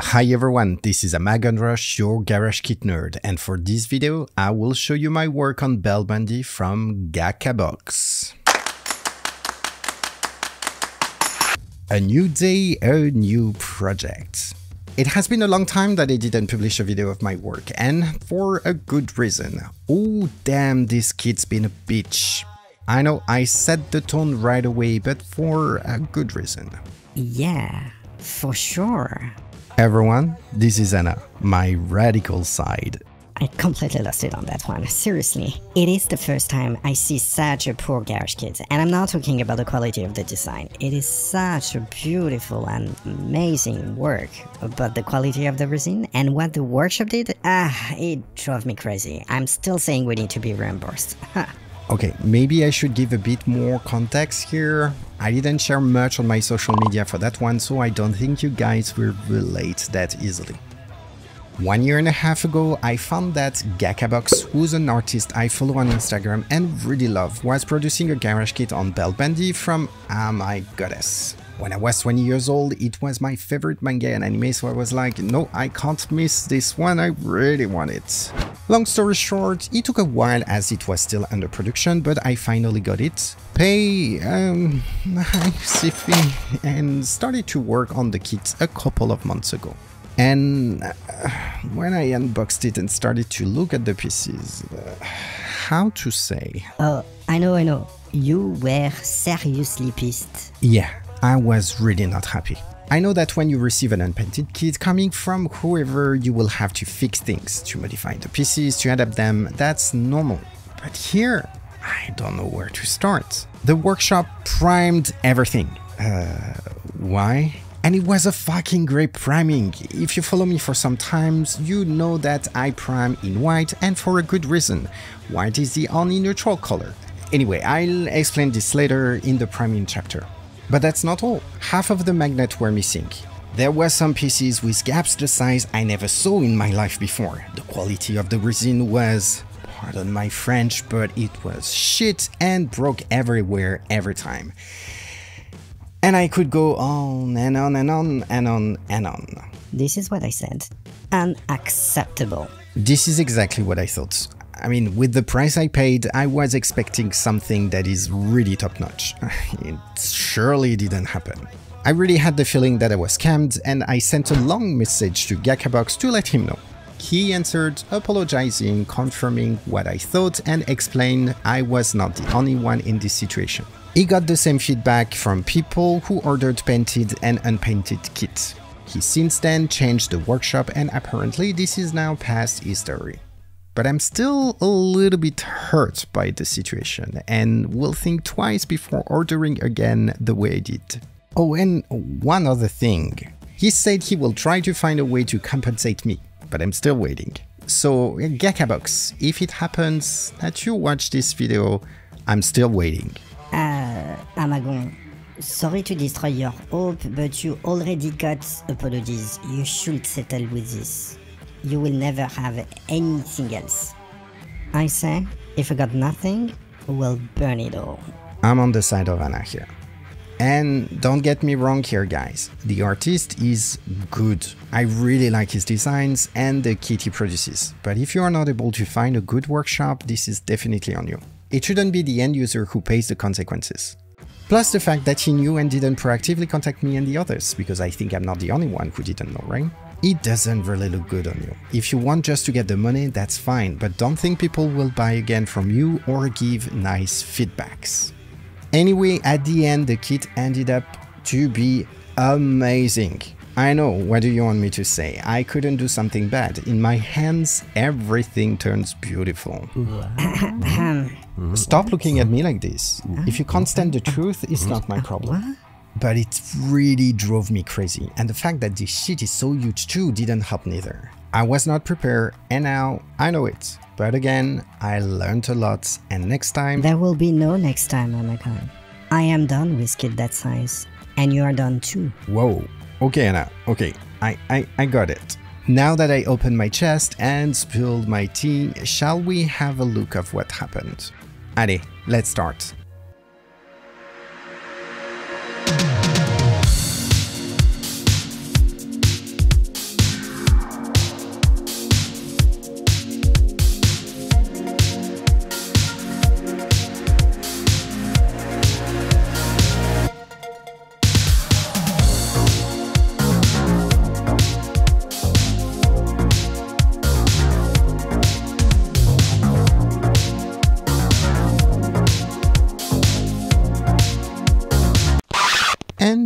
Hi everyone, this is Amagonrush, your Garage Kit nerd, and for this video I will show you my work on Bell Bundy from Gakabox. A new day, a new project. It has been a long time that I didn't publish a video of my work, and for a good reason. Oh damn, this kit's been a bitch. I know I set the tone right away, but for a good reason. Yeah, for sure. Everyone, this is Anna, my radical side. I completely lost it on that one, seriously. It is the first time I see such a poor garage kit, and I'm not talking about the quality of the design. It is such a beautiful and amazing work, but the quality of the resin and what the workshop did, it drove me crazy. I'm still saying we need to be reimbursed. Okay, maybe I should give a bit more context here. I didn't share much on my social media for that one, so I don't think you guys will relate that easily. 1.5 years ago, I found that Gakabox, who's an artist I follow on Instagram and really love, was producing a garage kit on Bell Bundy from my goddess. When I was 20 years old, it was my favorite manga and anime, so I was like, no, I can't miss this one, I really want it. Long story short, it took a while as it was still under production, but I finally got it, Siffy, and started to work on the kit a couple of months ago. And when I unboxed it and started to look at the pieces, how to say? Oh, I know. You were seriously pissed. Yeah, I was really not happy. I know that when you receive an unpainted kit coming from whoever, you will have to fix things, to modify the pieces, to adapt them, that's normal. But here, I don't know where to start. The workshop primed everything. Why? And it was a fucking great priming. If you follow me for some times, you know that I prime in white, and for a good reason. White is the only neutral color. Anyway, I'll explain this later in the priming chapter. But that's not all. Half of the magnets were missing. There were some pieces with gaps the size I never saw in my life before. The quality of the resin was, pardon my French, but it was shit and broke everywhere every time. And I could go on and on and on and on and on. This is what I said. Unacceptable. This is exactly what I thought. I mean, with the price I paid, I was expecting something that is really top-notch. It surely didn't happen. I really had the feeling that I was scammed, and I sent a long message to Gakabox to let him know. He answered, apologizing, confirming what I thought, and explained I was not the only one in this situation. He got the same feedback from people who ordered painted and unpainted kits. He since then changed the workshop, and apparently this is now past history. But I'm still a little bit hurt by the situation and will think twice before ordering again the way I did. Oh, and one other thing. He said he will try to find a way to compensate me, but I'm still waiting. So, Gakabox, if it happens that you watch this video, I'm still waiting. Amagon, sorry to destroy your hope, but you already got apologies. You should settle with this. You will never have anything else. I say, if I got nothing, we'll burn it all. I'm on the side of Anna here. And don't get me wrong here, guys. The artist is good. I really like his designs and the kit he produces. But if you are not able to find a good workshop, this is definitely on you. It shouldn't be the end user who pays the consequences. Plus the fact that he knew and didn't proactively contact me and the others, because I think I'm not the only one who didn't know, right? It doesn't really look good on you. If you want just to get the money, that's fine, but don't think people will buy again from you or give nice feedbacks. Anyway, at the end, the kit ended up to be amazing. I know, what do you want me to say? I couldn't do something bad. In my hands, everything turns beautiful. Stop looking at me like this. If you can't stand the truth, it's not my problem. But it really drove me crazy, and the fact that this shit is so huge too didn't help neither. I was not prepared, and now I know it. But again, I learned a lot, and next time... There will be no next time, Amagon. I am done with kit that size, and you are done too. Whoa. Okay, Anna. Okay, I got it. Now that I opened my chest and spilled my tea, shall we have a look of what happened? Allez, let's start.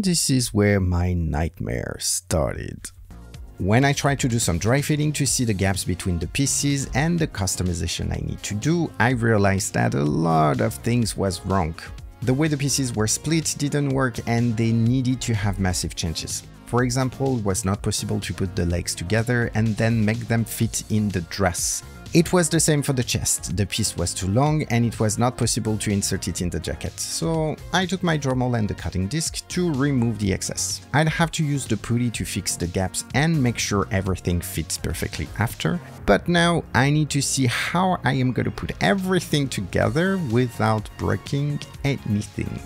And this is where my nightmare started. When I tried to do some dry fitting to see the gaps between the pieces and the customization I need to do, I realized that a lot of things was wrong. The way the pieces were split didn't work and they needed to have massive changes. For example, it was not possible to put the legs together and then make them fit in the dress. It was the same for the chest. The piece was too long and it was not possible to insert it in the jacket. So I took my Dremel and the cutting disc to remove the excess. I'd have to use the putty to fix the gaps and make sure everything fits perfectly after. But now I need to see how I am going to put everything together without breaking anything.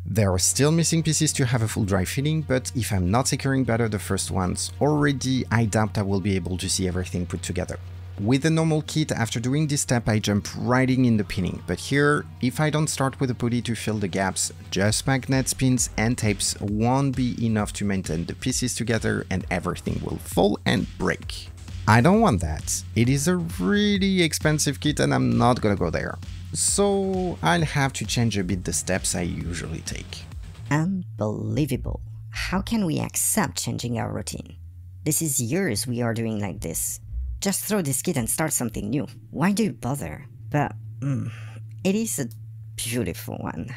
There are still missing pieces to have a full dry fitting, but if I'm not securing better the first ones already, I doubt I will be able to see everything put together. With the normal kit, after doing this step, I jump right in the pinning, but here, if I don't start with a putty to fill the gaps, just magnets, pins and tapes won't be enough to maintain the pieces together and everything will fall and break. I don't want that. It is a really expensive kit and I'm not gonna go there. So I'll have to change a bit the steps I usually take. Unbelievable. How can we accept changing our routine? This is years we are doing like this. Just throw this kit and start something new. Why do you bother? But it is a beautiful one.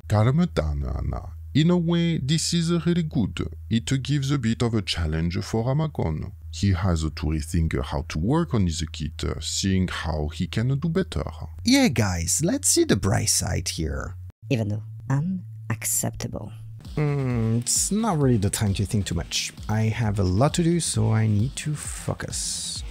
Calm down, Anna. In a way, this is really good. It gives a bit of a challenge for Amagon. He has to rethink how to work on his kit, seeing how he can do better. Yeah guys, let's see the bright side here. Even though unacceptable. It's not really the time to think too much. I have a lot to do, so I need to focus.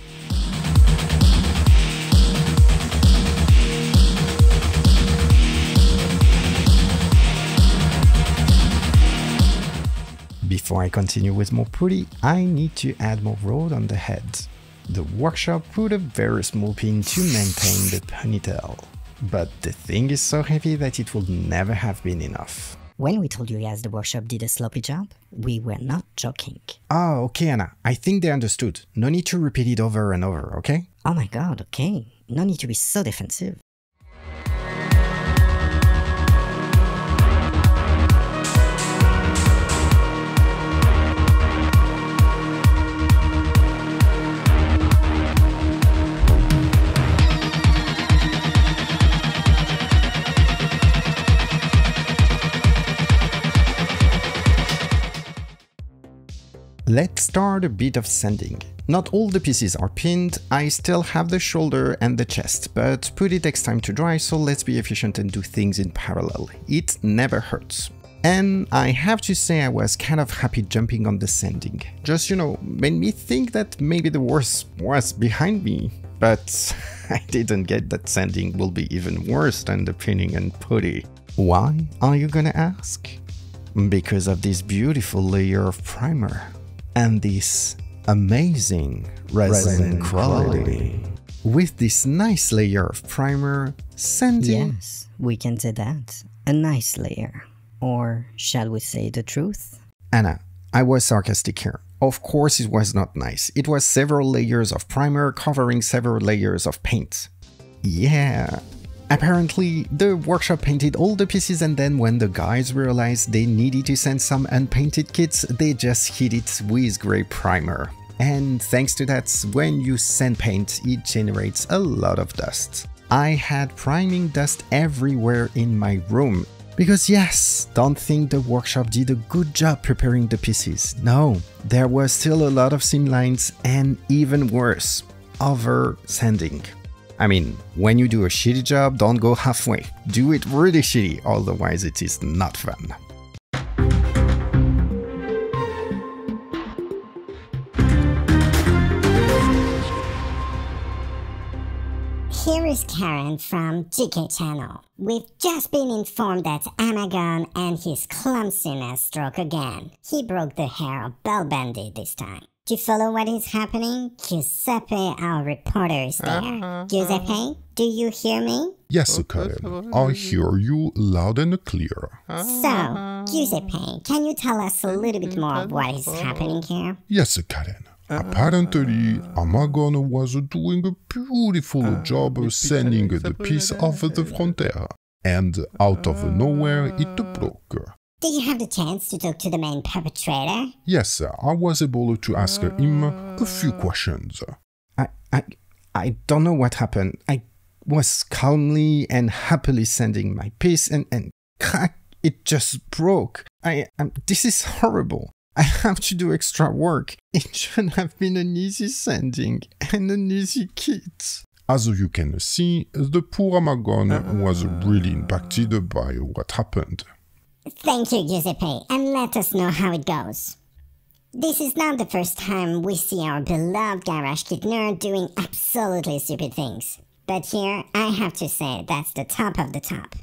Before I continue with more putty, I need to add more road on the head. The workshop put a very small pin to maintain the ponytail, but the thing is so heavy that it will never have been enough. When we told you guys the workshop did a sloppy job, we were not joking. Oh, okay Anna, I think they understood. No need to repeat it over and over, okay? Oh my god, okay. No need to be so defensive. Let's start a bit of sanding. Not all the pieces are pinned, I still have the shoulder and the chest, but putty takes time to dry, so let's be efficient and do things in parallel. It never hurts. And I have to say I was kind of happy jumping on the sanding. Just, made me think that maybe the worst was behind me. But I didn't get that sanding will be even worse than the pinning and putty. Why, are you gonna ask? Because of this beautiful layer of primer. And this amazing resin quality. With this nice layer of primer, sanding... Yes, we can say that. A nice layer. Or shall we say the truth? Anna, I was sarcastic here. Of course it was not nice. It was several layers of primer covering several layers of paint. Yeah. Apparently, the workshop painted all the pieces and then when the guys realized they needed to send some unpainted kits, they just hit it with grey primer. And thanks to that, when you sand paint, it generates a lot of dust. I had priming dust everywhere in my room. Because yes, don't think the workshop did a good job preparing the pieces. No, there was still a lot of seam lines and even worse, over sanding. I mean, when you do a shitty job, don't go halfway. Do it really shitty, otherwise it is not fun. Here is Karen from GK Channel. We've just been informed that Amagon and his clumsiness struck again. He broke the hair of Bell Bandit this time. Do you follow what is happening? Giuseppe, our reporter, is there. Giuseppe, do you hear me? Yes, Karen, I hear you loud and clear. So, Giuseppe, can you tell us a little bit more of what is happening here? Yes, Karen. Apparently, Amagon was doing a beautiful job of sending the piece over the frontier, and out of nowhere it broke. Did you have the chance to talk to the main perpetrator? Yes, I was able to ask him a few questions. I don't know what happened. I was calmly and happily sending my piece and crack, it just broke. This is horrible. I have to do extra work. It should have been an easy sending and an easy kit. As you can see, the poor Amagon was really impacted by what happened. Thank you, Giuseppe, and let us know how it goes. This is not the first time we see our beloved Garage Kit nerd doing absolutely stupid things. But here, I have to say that's the top of the top.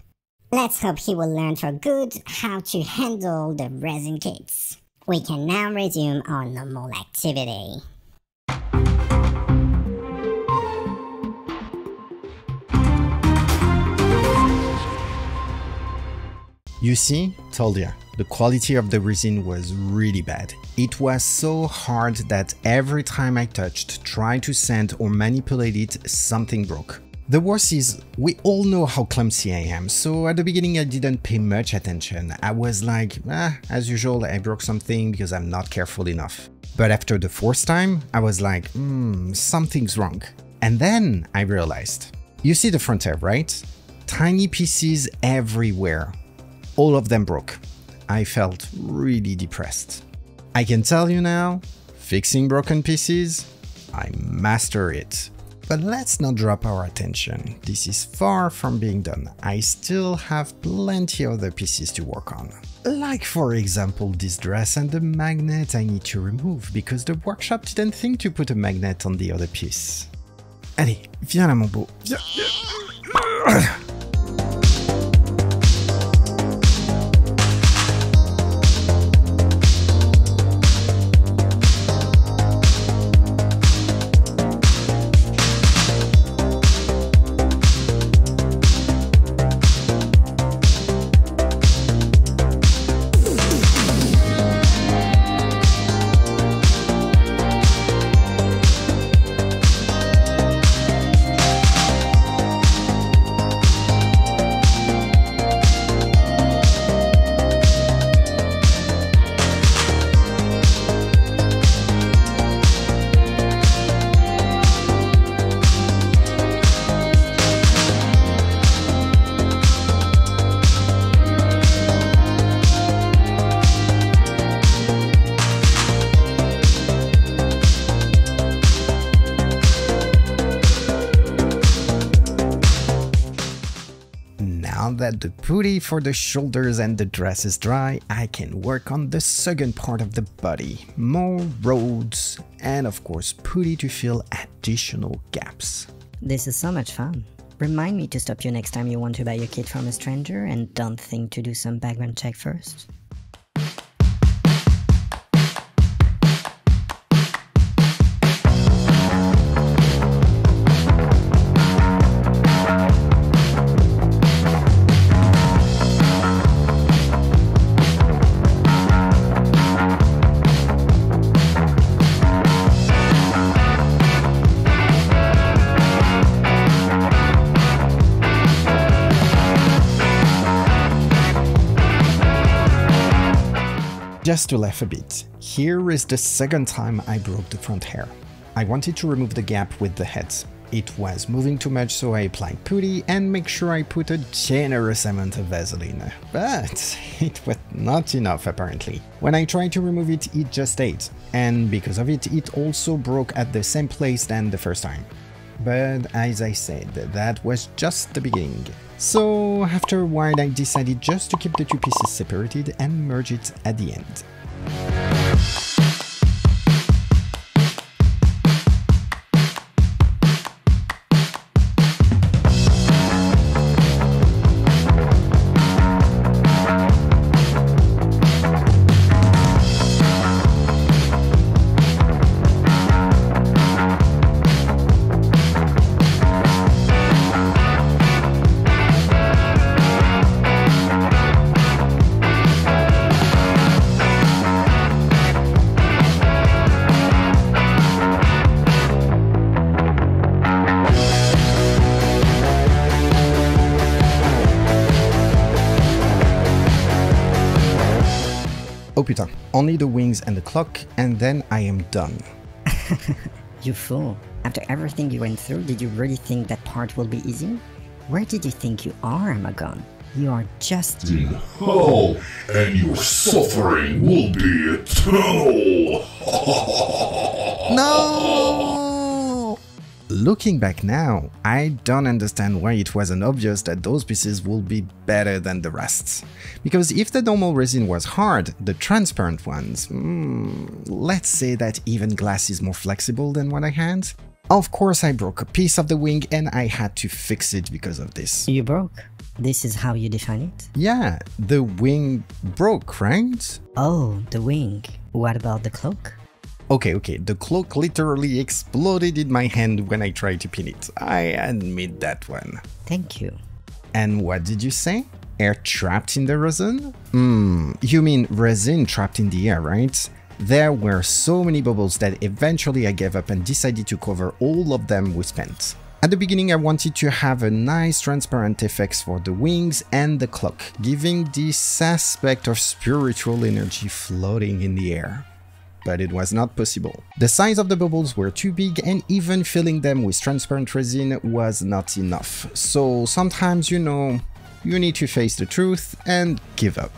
Let's hope he will learn for good how to handle the resin kits. We can now resume our normal activity. You see, told ya, the quality of the resin was really bad. It was so hard that every time I tried to sand or manipulate it, something broke. The worst is, we all know how clumsy I am, so at the beginning I didn't pay much attention. I was like, as usual, I broke something because I'm not careful enough. But after the fourth time, I was like, something's wrong. And then I realized. You see the frontier, right? Tiny pieces everywhere. All of them broke. I felt really depressed. I can tell you now, fixing broken pieces, I master it. But let's not drop our attention. This is far from being done. I still have plenty of other pieces to work on. Like for example this dress and the magnet I need to remove because the workshop didn't think to put a magnet on the other piece. Allez, viens là mon beau. Viens. Now that the putty for the shoulders and the dress is dry, I can work on the second part of the body. More roads and of course putty to fill additional gaps. This is so much fun. Remind me to stop you next time you want to buy a kit from a stranger and don't think to do some background check first. Just to laugh a bit, here is the second time I broke the front hair. I wanted to remove the gap with the heads. It was moving too much, so I applied putty and make sure I put a generous amount of Vaseline. But it was not enough apparently. When I tried to remove it, it just stayed. And because of it, it also broke at the same place than the first time. But as I said, that was just the beginning. So after a while I decided just to keep the two pieces separated and merge it at the end. only the wings and the clock, and then I am done. You fool. After everything you went through, did you really think that part will be easy? Where did you think you are, Amagon? You are just... in hell, and your suffering will be eternal. No! Looking back now, I don't understand why it wasn't obvious that those pieces will be better than the rest. Because if the normal resin was hard, the transparent ones, let's say that even glass is more flexible than what I had. Of course I broke a piece of the wing and I had to fix it because of this. You broke? This is how you define it? Yeah, the wing broke, right? Oh, the wing. What about the cloak? Okay, the cloak literally exploded in my hand when I tried to pin it. I admit that one. Thank you. And what did you say? Air trapped in the resin? You mean resin trapped in the air, right? There were so many bubbles that eventually I gave up and decided to cover all of them with paint. At the beginning I wanted to have a nice transparent effects for the wings and the clock, giving this aspect of spiritual energy floating in the air. But it was not possible. The size of the bubbles were too big and even filling them with transparent resin was not enough. So sometimes, you know, you need to face the truth and give up.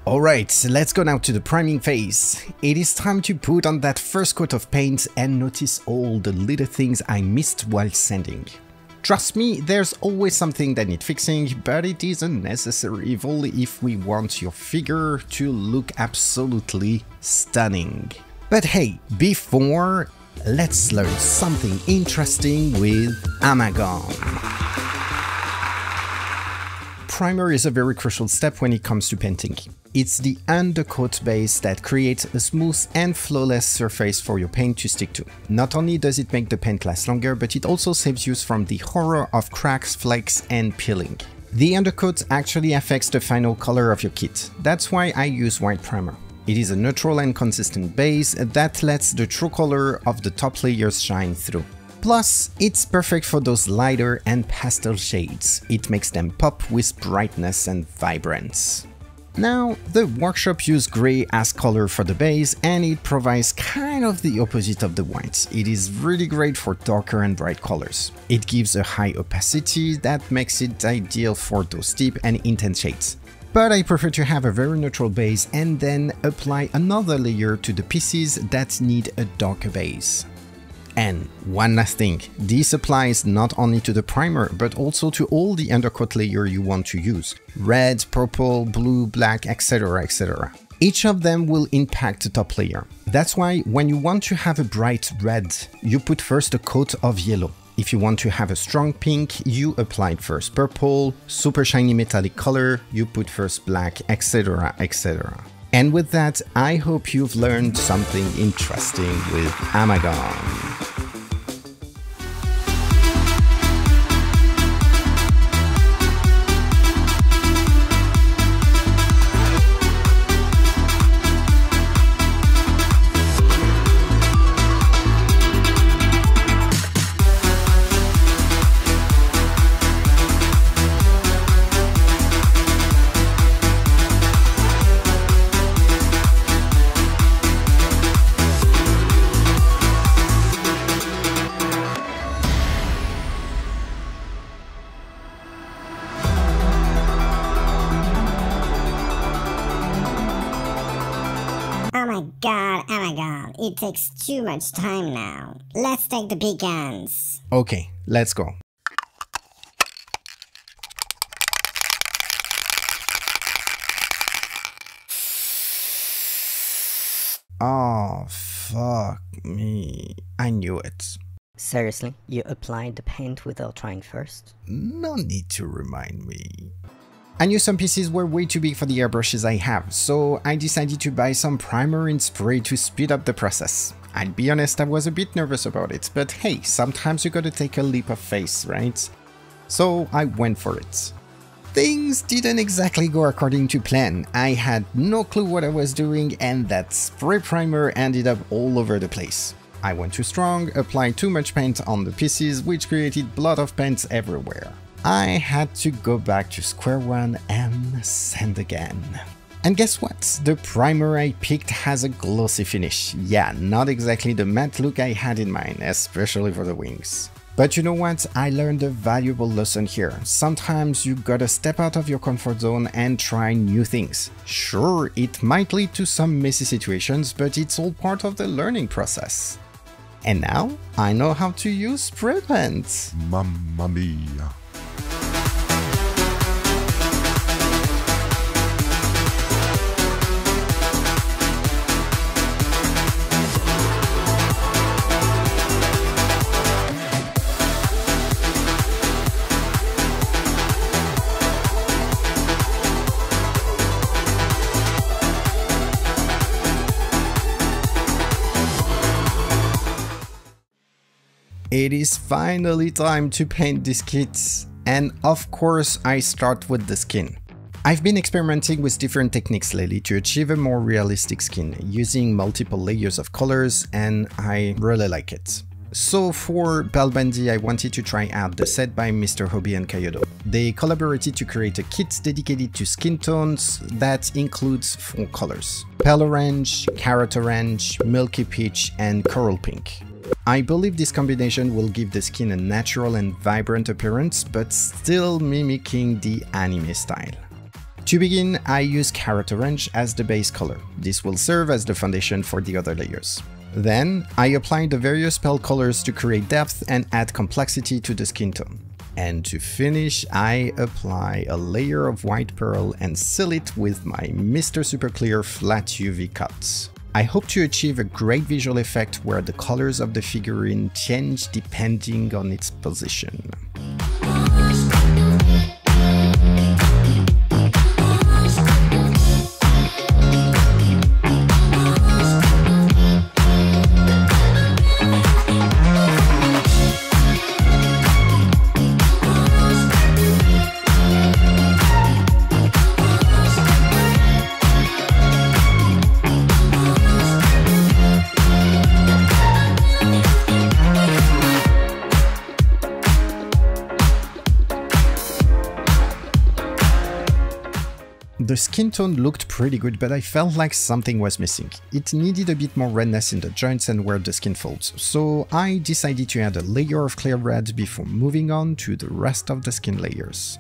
Alright, let's go now to the priming phase. It is time to put on that first coat of paint and notice all the little things I missed while sanding. Trust me, there's always something that needs fixing, but it is a necessary evil if we want your figure to look absolutely stunning. But hey, before, let's learn something interesting with Amagon. Primer is a very crucial step when it comes to painting. It's the undercoat base that creates a smooth and flawless surface for your paint to stick to. Not only does it make the paint last longer, but it also saves you from the horror of cracks, flakes, and peeling. The undercoat actually affects the final color of your kit. That's why I use white primer. It is a neutral and consistent base that lets the true color of the top layers shine through. Plus, it's perfect for those lighter and pastel shades. It makes them pop with brightness and vibrance. Now, the workshop used grey as color for the base, and it provides kind of the opposite of the white. It is really great for darker and bright colors. It gives a high opacity that makes it ideal for those deep and intense shades. But I prefer to have a very neutral base and then apply another layer to the pieces that need a darker base. And one last thing, this applies not only to the primer, but also to all the undercoat layer you want to use. Red, purple, blue, black, etc, etc. Each of them will impact the top layer. That's why when you want to have a bright red, you put first a coat of yellow. If you want to have a strong pink, you apply first purple, super shiny metallic color, you put first black, etc, etc. And with that, I hope you've learned something interesting with Amagon. my god, Amagon, it takes too much time now. Let's take the big guns. Okay, let's go. Oh, fuck me. I knew it. Seriously, you applied the paint without trying first? No need to remind me. I knew some pieces were way too big for the airbrushes I have, so I decided to buy some primer and spray to speed up the process. I'll be honest, I was a bit nervous about it, but hey, sometimes you gotta take a leap of faith, right? So I went for it. Things didn't exactly go according to plan. I had no clue what I was doing, and that spray primer ended up all over the place. I went too strong, applied too much paint on the pieces, which created blood of paint everywhere. I had to go back to square one and sand again. And guess what? The primer I picked has a glossy finish. Yeah, not exactly the matte look I had in mind, especially for the wings. But you know what? I learned a valuable lesson here. Sometimes you gotta step out of your comfort zone and try new things. Sure, it might lead to some messy situations, but it's all part of the learning process. And now, I know how to use spray paint. Mamma mia. It is finally time to paint these kits, and of course I start with the skin. I've been experimenting with different techniques lately to achieve a more realistic skin, using multiple layers of colors, and I really like it. So for Balbandi, I wanted to try out the set by Mr. Hobie and Kyoto. They collaborated to create a kit dedicated to skin tones that includes 4 colors: pale orange, carrot orange, milky peach, and coral pink. I believe this combination will give the skin a natural and vibrant appearance, but still mimicking the anime style. To begin, I use carrot orange as the base color. This will serve as the foundation for the other layers. Then, I apply the various pale colors to create depth and add complexity to the skin tone. And to finish, I apply a layer of white pearl and seal it with my Mr. Super Clear flat UV cuts. I hope to achieve a great visual effect where the colors of the figurine change depending on its position. The skin tone looked pretty good, but I felt like something was missing. It needed a bit more redness in the joints and where the skin folds, so I decided to add a layer of clear red before moving on to the rest of the skin layers.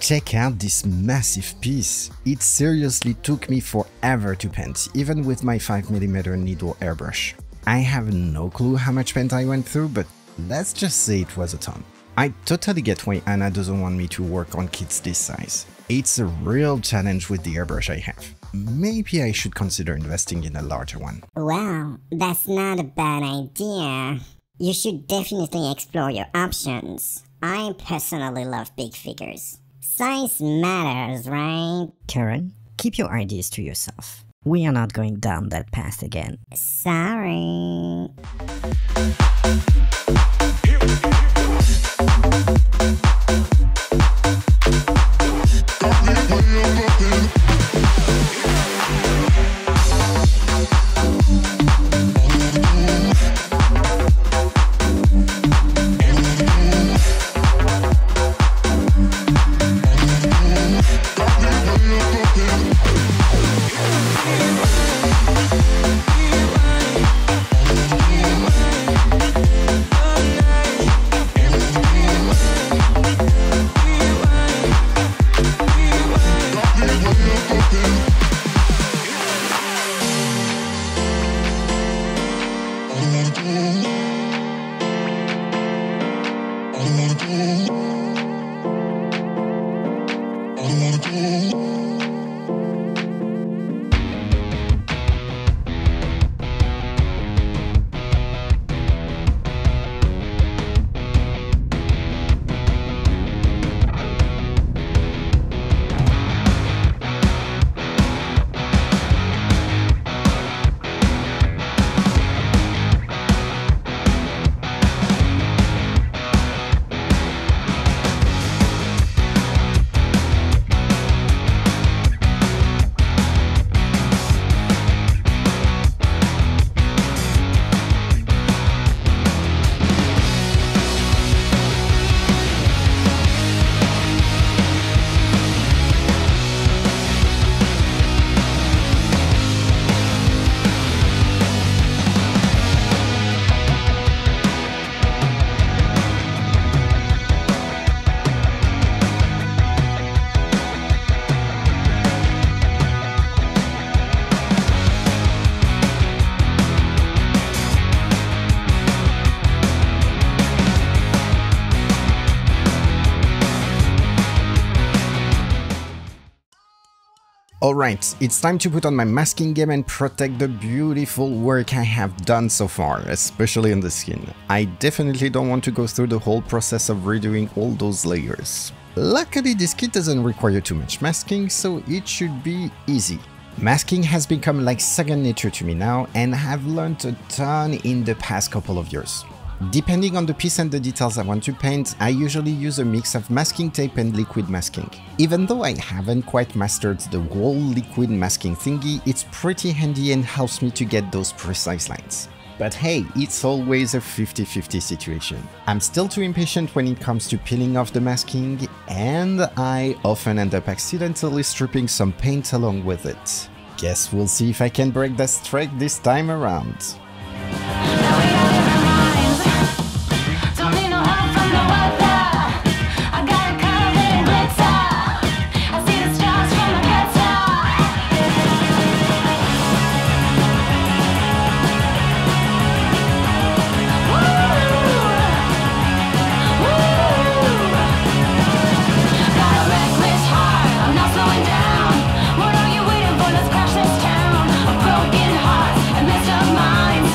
check out this massive piece. It seriously took me forever to paint, even with my 5mm needle airbrush. I have no clue how much paint I went through, but let's just say it was a ton. I totally get why Anna doesn't want me to work on kits this size. It's a real challenge with the airbrush I have. Maybe I should consider investing in a larger one. Well, that's not a bad idea. You should definitely explore your options. I personally love big figures. Size matters, right? Karen, keep your ideas to yourself. We are not going down that path again. Sorry. Alright, it's time to put on my masking game and protect the beautiful work I have done so far, especially on the skin. I definitely don't want to go through the whole process of redoing all those layers. Luckily, this kit doesn't require too much masking, so it should be easy. Masking has become like second nature to me now, and I have learned a ton in the past couple of years. Depending on the piece and the details I want to paint, I usually use a mix of masking tape and liquid masking. Even though I haven't quite mastered the whole liquid masking thingy, it's pretty handy and helps me to get those precise lines. But hey, it's always a 50-50 situation. I'm still too impatient when it comes to peeling off the masking, and I often end up accidentally stripping some paint along with it. Guess we'll see if I can break that streak this time around. Mine.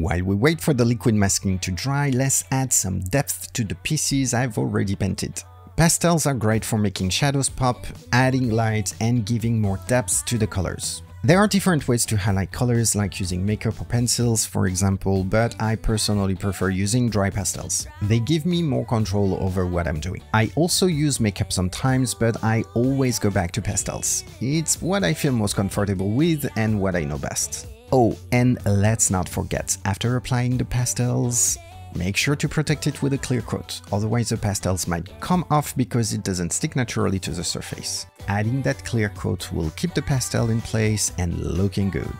While we wait for the liquid masking to dry, let's add some depth to the pieces I've already painted. Pastels are great for making shadows pop, adding light, and giving more depth to the colors. There are different ways to highlight colors, like using makeup or pencils, for example, but I personally prefer using dry pastels. They give me more control over what I'm doing. I also use makeup sometimes, but I always go back to pastels. It's what I feel most comfortable with and what I know best. Oh, and let's not forget, after applying the pastels, make sure to protect it with a clear coat, otherwise the pastels might come off because it doesn't stick naturally to the surface. Adding that clear coat will keep the pastel in place and looking good.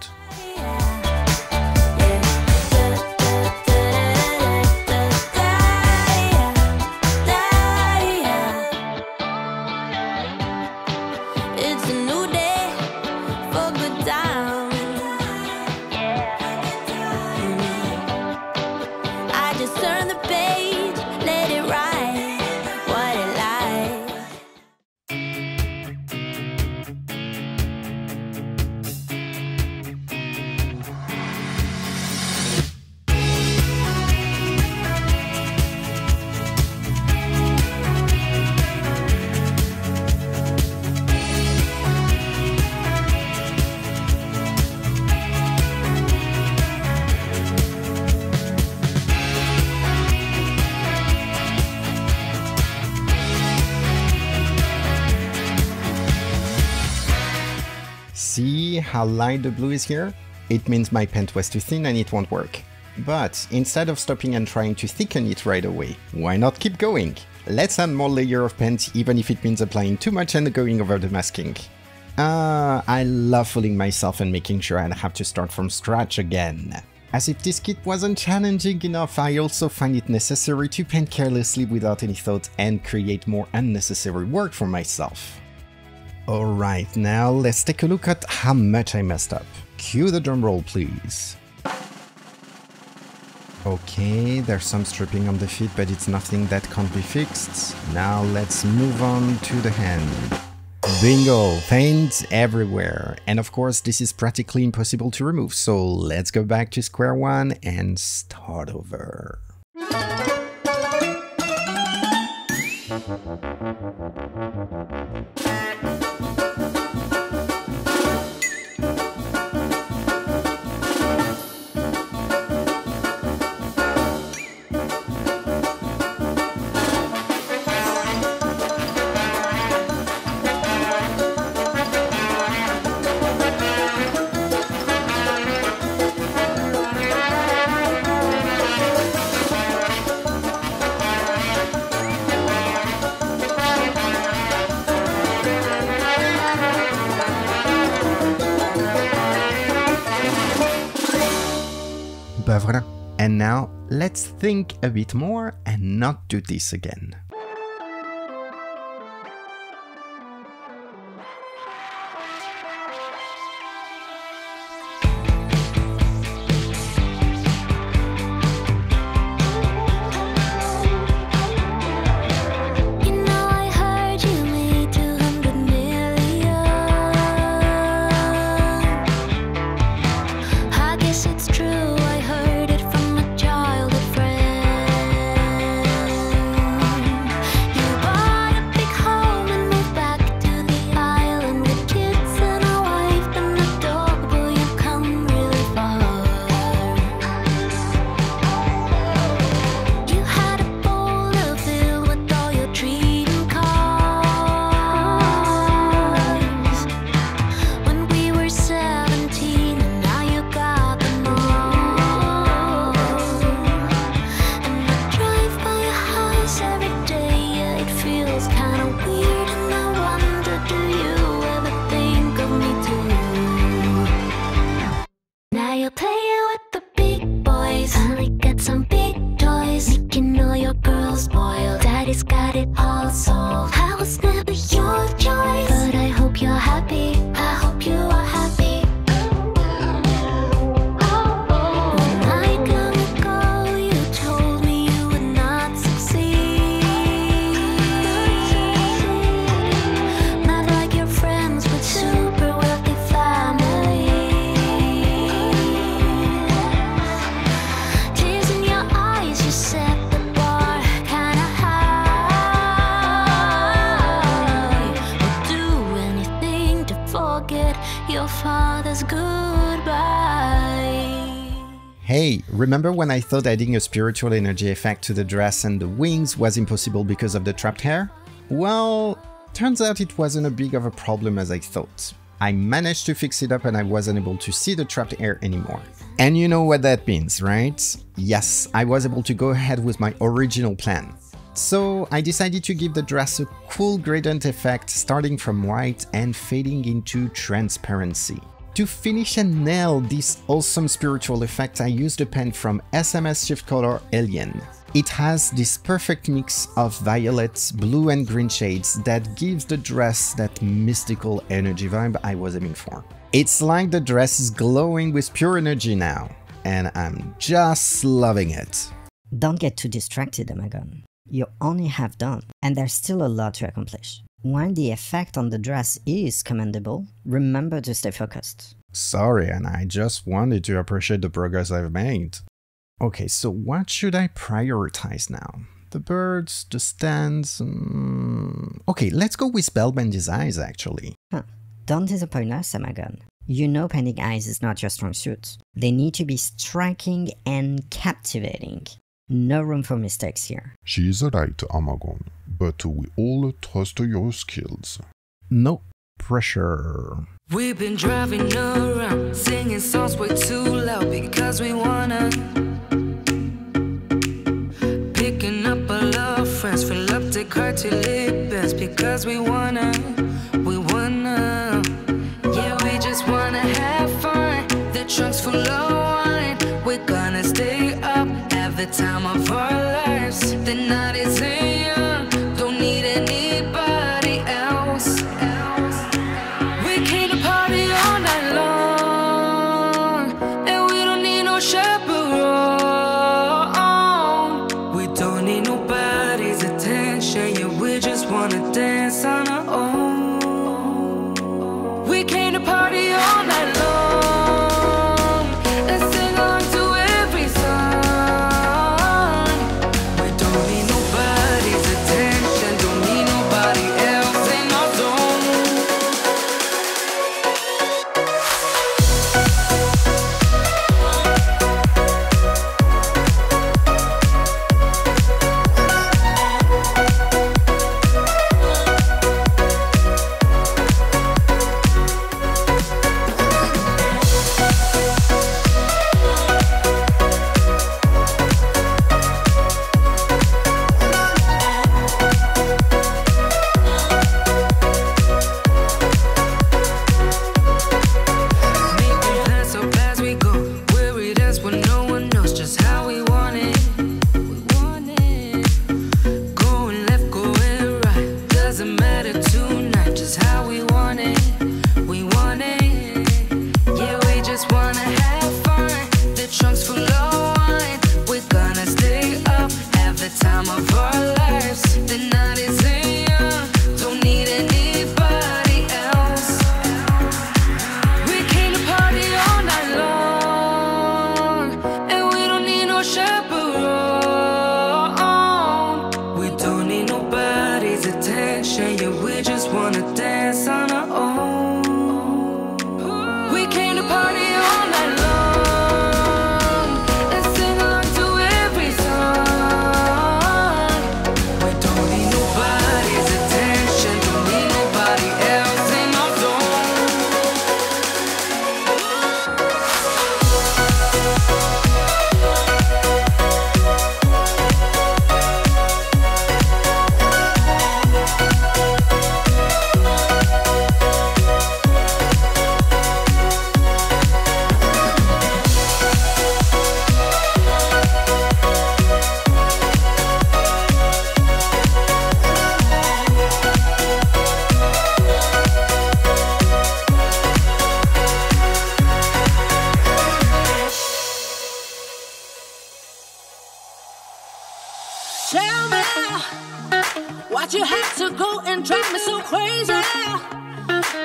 See how light the blue is here? It means my paint was too thin and it won't work. But instead of stopping and trying to thicken it right away, why not keep going? Let's add more layer of paint even if it means applying too much and going over the masking. I love fooling myself and making sure I have to start from scratch again. As if this kit wasn't challenging enough, I also find it necessary to paint carelessly without any thought and create more unnecessary work for myself. Alright, now let's take a look at how much I messed up. Cue the drum roll, please. Okay, there's some stripping on the feet, but it's nothing that can't be fixed. Now let's move on to the hand. Bingo! Paint everywhere. And of course, this is practically impossible to remove, so let's go back to square one and start over. Bah voilà. And now, let's think a bit more and not do this again. father's goodbye. Hey, remember when I thought adding a spiritual energy effect to the dress and the wings was impossible because of the trapped hair? Well, turns out it wasn't as big of a problem as I thought. I managed to fix it up and I wasn't able to see the trapped hair anymore. And you know what that means, right? Yes, I was able to go ahead with my original plan. So I decided to give the dress a cool gradient effect starting from white and fading into transparency. To finish and nail this awesome spiritual effect, I used a pen from SMS Shift Color Alien. It has this perfect mix of violet, blue and green shades that gives the dress that mystical energy vibe I was aiming for. It's like the dress is glowing with pure energy now, and I'm just loving it. Don't get too distracted, Amagon. You're only half done, and there's still a lot to accomplish. While the effect on the dress is commendable, remember to stay focused. Sorry, and I just wanted to appreciate the progress I've made. Okay, so what should I prioritize now? The birds, the stands... Okay, let's go with Spellbendy's eyes actually. Don't disappoint us, Amagon. You know painting eyes is not your strong suit. They need to be striking and captivating. No room for mistakes here. She is right, Amagon, but we all trust your skills. No pressure. We've been driving around, singing songs way too loud because we wanna. Picking up our love friends, fill up the car till it bends because we wanna. Yeah, we just wanna have fun. The trunk's full of wine. We're gonna stay up, have the time of our lives. The night is young, don't need anybody else. We came to party all night long, and we don't need no chaperone. We don't need nobody's attention, yeah, we just wanna dance on our own. We came to party all night long and sing along to every song. We don't need nobody's attention, don't need nobody else in our zone. Making plans so fast we go, worried as when no one knows just how we want it. Going left, going right, doesn't matter tonight, just how we want it. We want it. Yeah, we just wanna have fun. The trunk's full of wine. We're gonna stay up, have the time of our lives. The night is young, don't need anybody else. We came to party all night long, and we don't need no chaperone. We don't need nobody's attention, yeah, we just wanna dance on our own. We came to party all night long and sing along to every song. We don't need nobody's attention, don't need nobody else in our zone. Tell me why'd you have to go and drive me so crazy.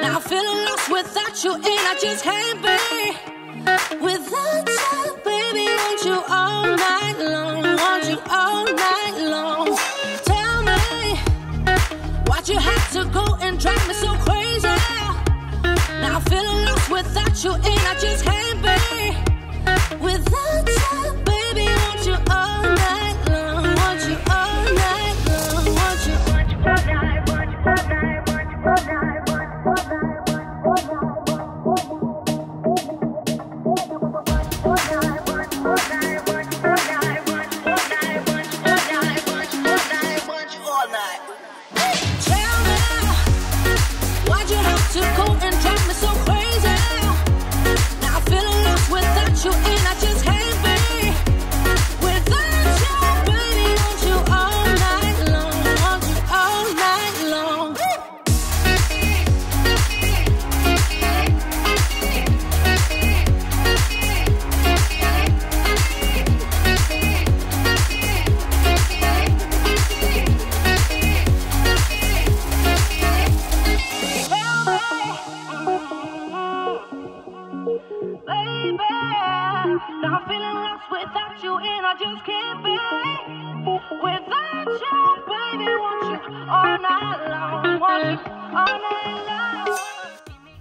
Now I'm feeling lost without you, and I just can't be without you, baby. Want you all night long, want you all night long. Tell me why'd you have to go and drive me so crazy. Now I'm feeling lost without you, and I just can't be. Without you, baby, want you all night long. Want you all night long. Want you all night, want you all night, want you all night, want you all night, want you all night.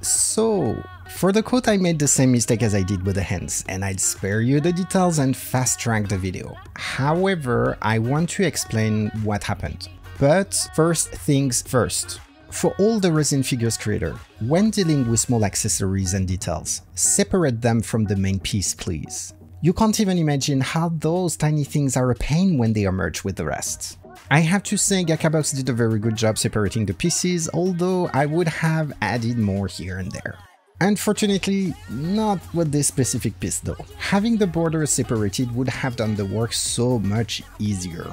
So, for the quote I made the same mistake as I did with the hands, and I'd spare you the details and fast track the video. However, I want to explain what happened. But first things first. For all the resin figures creator, when dealing with small accessories and details, separate them from the main piece, please. You can't even imagine how those tiny things are a pain when they are merged with the rest. I have to say Gakabox did a very good job separating the pieces, although I would have added more here and there. Unfortunately, not with this specific piece though. Having the borders separated would have done the work so much easier.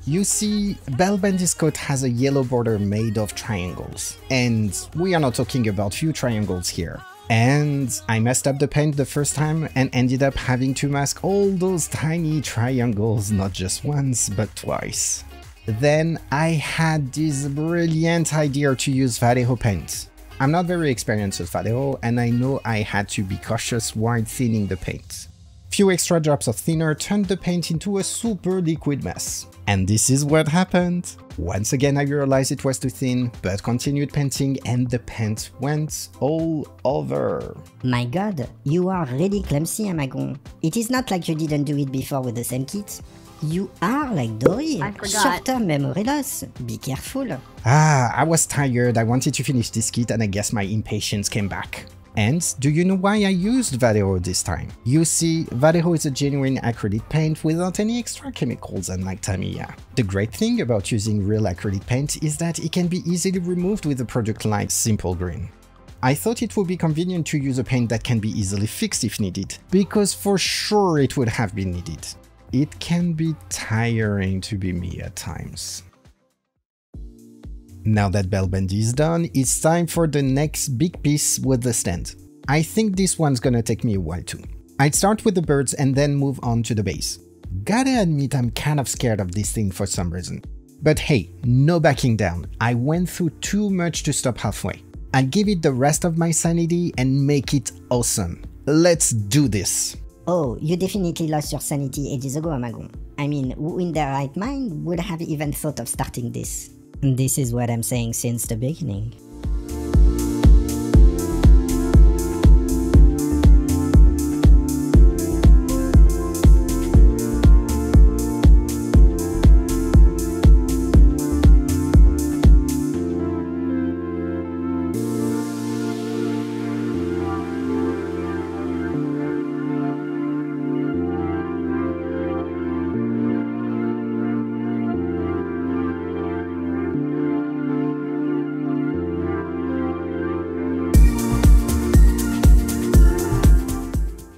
You see, Bellbendy's coat has a yellow border made of triangles, and we are not talking about few triangles here. And I messed up the paint the first time and ended up having to mask all those tiny triangles not just once but twice. Then I had this brilliant idea to use Vallejo paint. I'm not very experienced with Vallejo, and I know I had to be cautious while thinning the paint. Few extra drops of thinner turned the paint into a super liquid mess. And this is what happened. Once again I realized it was too thin, but continued painting and the paint went all over. My god, you are really clumsy, Amagon. It is not like you didn't do it before with the same kit. You are like Dory. I forgot. Short-term memory loss. Be careful. I was tired, I wanted to finish this kit, and I guess my impatience came back. And do you know why I used Vallejo this time? You see, Vallejo is a genuine acrylic paint without any extra chemicals, unlike Tamiya. The great thing about using real acrylic paint is that it can be easily removed with a product like Simple Green. I thought it would be convenient to use a paint that can be easily fixed if needed, because for sure it would have been needed. It can be tiring to be me at times. Now that Bellbendy is done, it's time for the next big piece with the stand. I think this one's gonna take me a while too. I'd start with the birds and then move on to the base. Gotta admit I'm kind of scared of this thing for some reason. But hey, no backing down. I went through too much to stop halfway. I'll give it the rest of my sanity and make it awesome. Let's do this! Oh, you definitely lost your sanity ages ago, Amagon. I mean, who in their right mind would have even thought of starting this? This is what I'm saying since the beginning.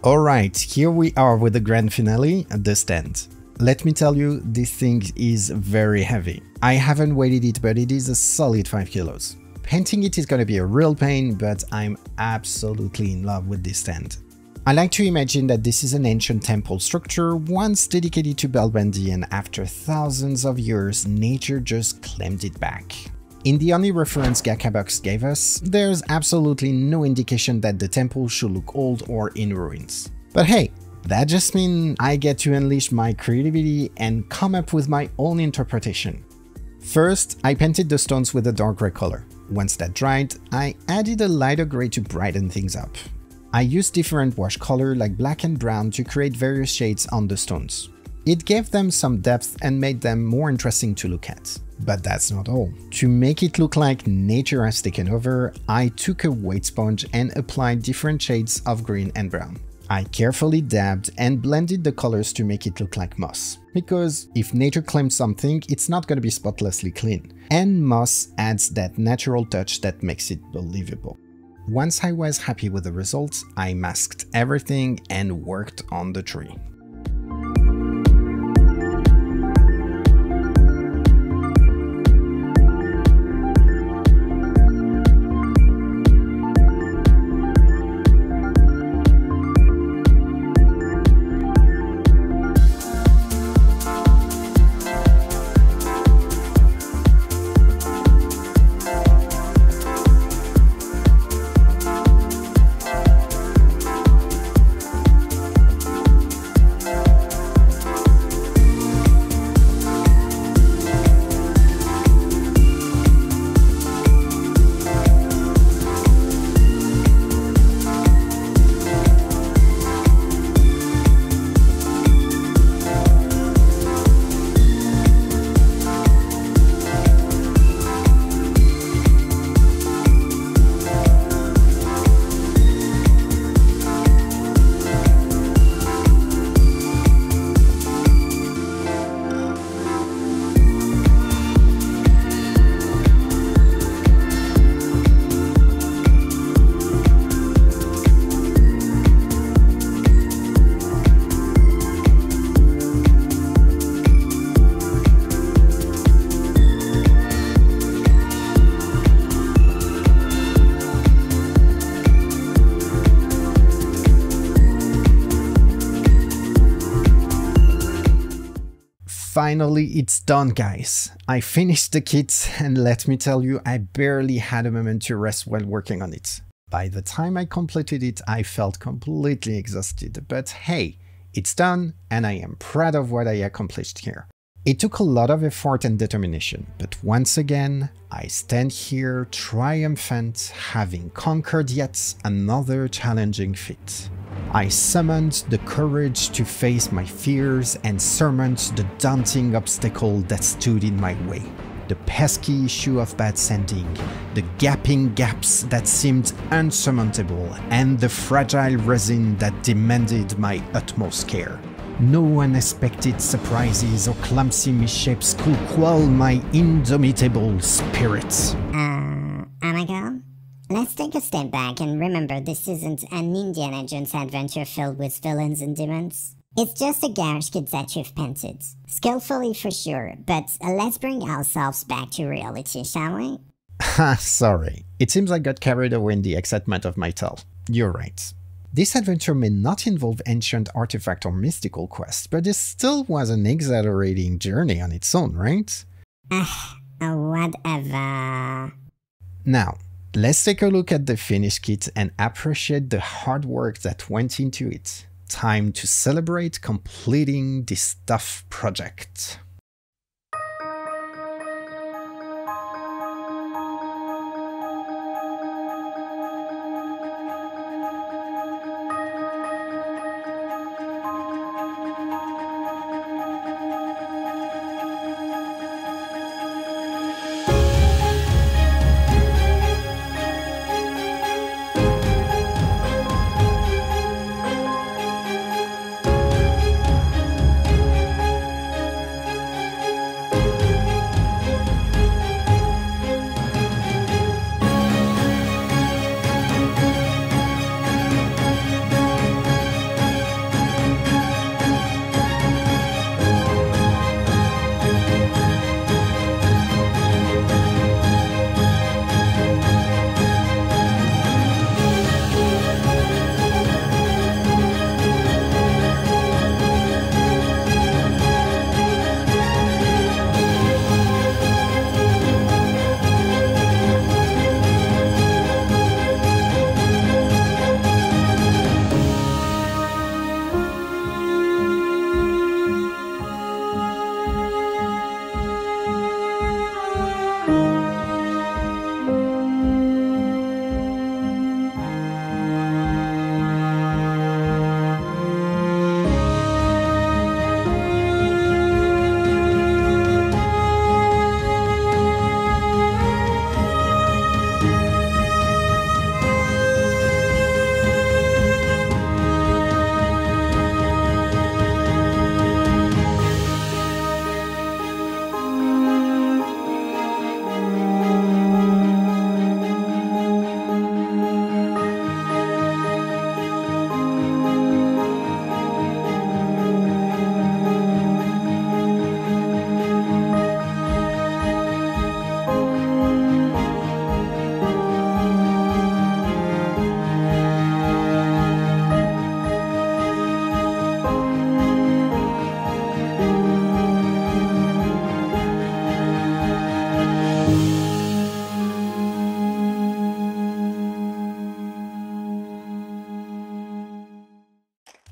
Alright, here we are with the grand finale, the stand. Let me tell you, this thing is very heavy. I haven't weighted it, but it is a solid 5 kilos. Painting it is gonna be a real pain, but I'm absolutely in love with this stand. I like to imagine that this is an ancient temple structure once dedicated to Bellbendy, and after thousands of years, nature just claimed it back. In the only reference Gakabox gave us, there's absolutely no indication that the temple should look old or in ruins. But hey, that just means I get to unleash my creativity and come up with my own interpretation. First, I painted the stones with a dark gray color. Once that dried, I added a lighter gray to brighten things up. I used different wash color like black and brown to create various shades on the stones. It gave them some depth and made them more interesting to look at. But that's not all. To make it look like nature has taken over, I took a weight sponge and applied different shades of green and brown. I carefully dabbed and blended the colors to make it look like moss. Because if nature claims something, it's not going to be spotlessly clean. And moss adds that natural touch that makes it believable. Once I was happy with the results, I masked everything and worked on the tree. Finally, it's done, guys. I finished the kit, and let me tell you, I barely had a moment to rest while working on it. By the time I completed it, I felt completely exhausted, but hey, it's done, and I am proud of what I accomplished here. It took a lot of effort and determination, but once again, I stand here triumphant, having conquered yet another challenging feat. I summoned the courage to face my fears and surmount the daunting obstacle that stood in my way. The pesky issue of bad sanding, the gaping gaps that seemed unsurmountable, and the fragile resin that demanded my utmost care. No unexpected surprises or clumsy misshapes could quell my indomitable spirit. Amagon? Let's take a step back and remember this isn't an Indiana Jones adventure filled with villains and demons. It's just a garage kit that you've painted. Skillfully for sure, but let's bring ourselves back to reality, shall we? Sorry, it seems I got carried away in the excitement of my tale. You're right. This adventure may not involve ancient artifact or mystical quest, but it still was an exhilarating journey on its own, right? Whatever. Now, let's take a look at the finished kit and appreciate the hard work that went into it. Time to celebrate completing this tough project.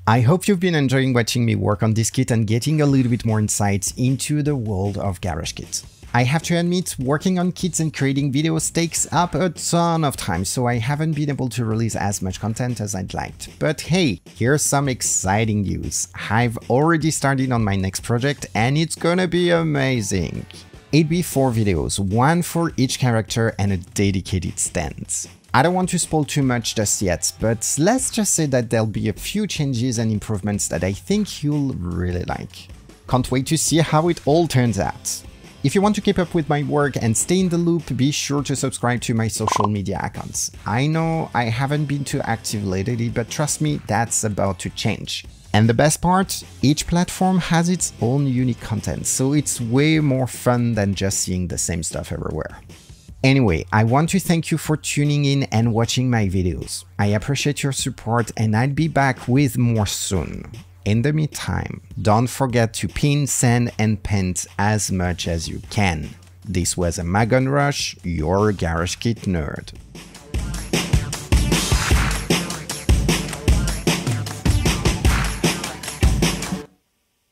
I hope you've been enjoying watching me work on this kit and getting a little bit more insights into the world of GarageKit. I have to admit, working on kits and creating videos takes up a ton of time, so I haven't been able to release as much content as I'd liked. But hey, here's some exciting news. I've already started on my next project and it's gonna be amazing. It'll be 4 videos, one for each character and a dedicated stance. I don't want to spoil too much just yet, but let's just say that there'll be a few changes and improvements that I think you'll really like. Can't wait to see how it all turns out. If you want to keep up with my work and stay in the loop, be sure to subscribe to my social media accounts. I know I haven't been too active lately, but trust me, that's about to change. And the best part, each platform has its own unique content, so it's way more fun than just seeing the same stuff everywhere. Anyway, I want to thank you for tuning in and watching my videos. I appreciate your support and I'll be back with more soon. In the meantime, don't forget to pin, sand and paint as much as you can. This was Amagon Rush, your GarageKit nerd.